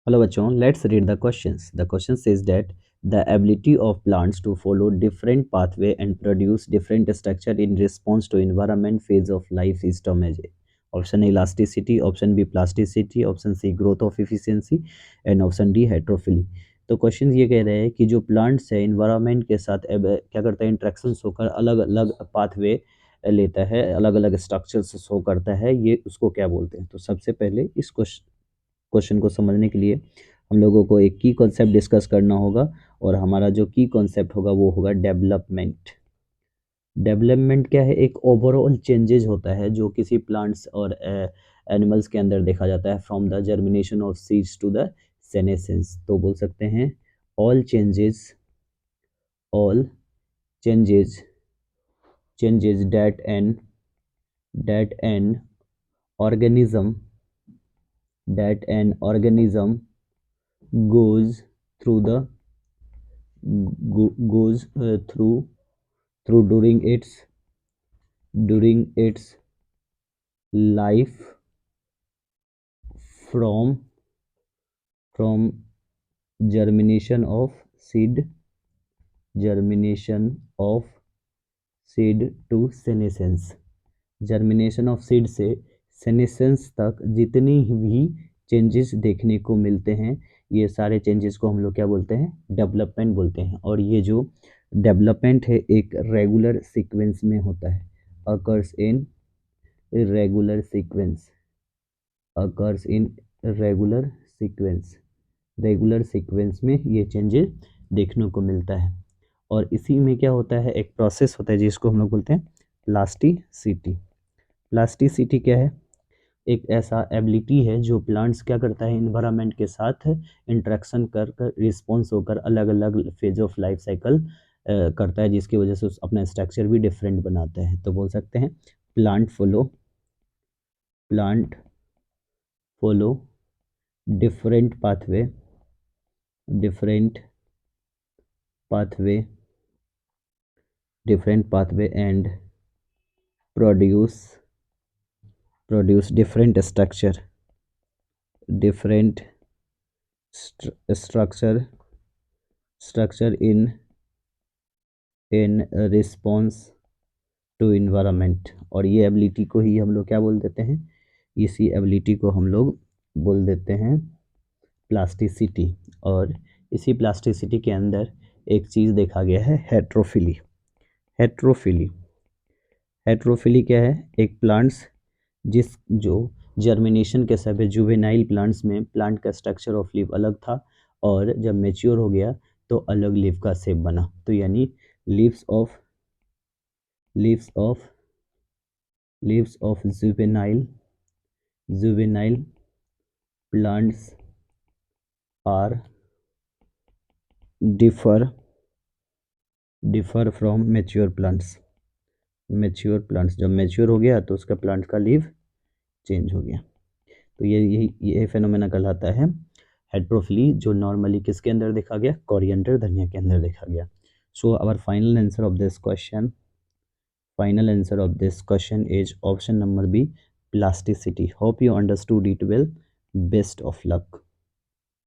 Hello bachon, let's read the questions. The question says that the ability of plants to follow different pathway and produce different structure in response to environment phase of life is termed as option A elasticity, option B plasticity, option C growth of efficiency and option D heterophily. तो question ये कह रहे हैं कि जो plants है environment के साथ क्या करता है इंट्रैक्शन होकर अलग अलग पाथवे लेता है, अलग अलग स्ट्रक्चर्स शो करता है, ये उसको क्या बोलते हैं। तो सबसे पहले इस क्वेश्चन को समझने के लिए हम लोगों को एक की कॉन्सेप्ट डिस्कस करना होगा और हमारा जो की कॉन्सेप्ट होगा वो होगा डेवलपमेंट। डेवलपमेंट क्या है? एक ओवरऑल चेंजेज होता है जो किसी प्लांट्स और एनिमल्स के अंदर देखा जाता है from the germination of seeds to the senescence. तो बोल सकते हैं all changes, all changes that an organism that an organism goes through the goes through during its life from from germination of seed germination of seed to senescence। Germination of seed से senescence तक जितनी भी changes देखने को मिलते हैं ये सारे चेंजेस को हम लोग क्या बोलते हैं? डेवलपमेंट बोलते हैं। और ये जो डेवलपमेंट है एक रेगुलर सीक्वेंस में होता है, occurs in regular sequence, occurs in regular sequence. Regular sequence में ये चेंजेस देखने को मिलता है और इसी में क्या होता है, एक प्रोसेस होता है जिसको हम लोग बोलते हैं प्लास्टिसिटी। प्लास्टिसिटी क्या है? एक ऐसा एबिलिटी है जो प्लांट्स क्या करता है इन्वायरमेंट के साथ इंटरेक्शन कर कर रिस्पॉन्स होकर अलग अलग फेज ऑफ लाइफ साइकिल करता है, जिसकी वजह से अपना स्ट्रक्चर भी डिफरेंट बनाता है। तो बोल सकते हैं plant follow different different pathway and produce different structure in response to environment. और ये एबिलिटी को ही हम लोग क्या बोल देते हैं? इसी एबिलिटी को हम लोग बोल देते हैं प्लास्टिसिटी। और इसी प्लास्टिसिटी के अंदर एक चीज़ देखा गया है हेट्रोफिली। हेट्रोफिली हेट्रोफिली क्या है? एक प्लांट्स जो जर्मिनेशन के समय जुवेनाइल प्लांट्स में प्लांट का स्ट्रक्चर ऑफ लीफ अलग था और जब मेच्योर हो गया तो अलग लीफ का शेप बना। तो यानी leaves of leaves of leaves of juvenile plants are differ from mature plants। जब मेच्योर हो गया तो उसका प्लांट का लीव चेंज हो गया। तो ये फेनोमेना कहलाता है हेट्रोफिली, जो नॉर्मली किसके अंदर देखा गया? कोरिएंडर, धनिया के अंदर देखा गया। So our final answer of this question is option number B, plasticity. Hope you understood it well. Best of luck.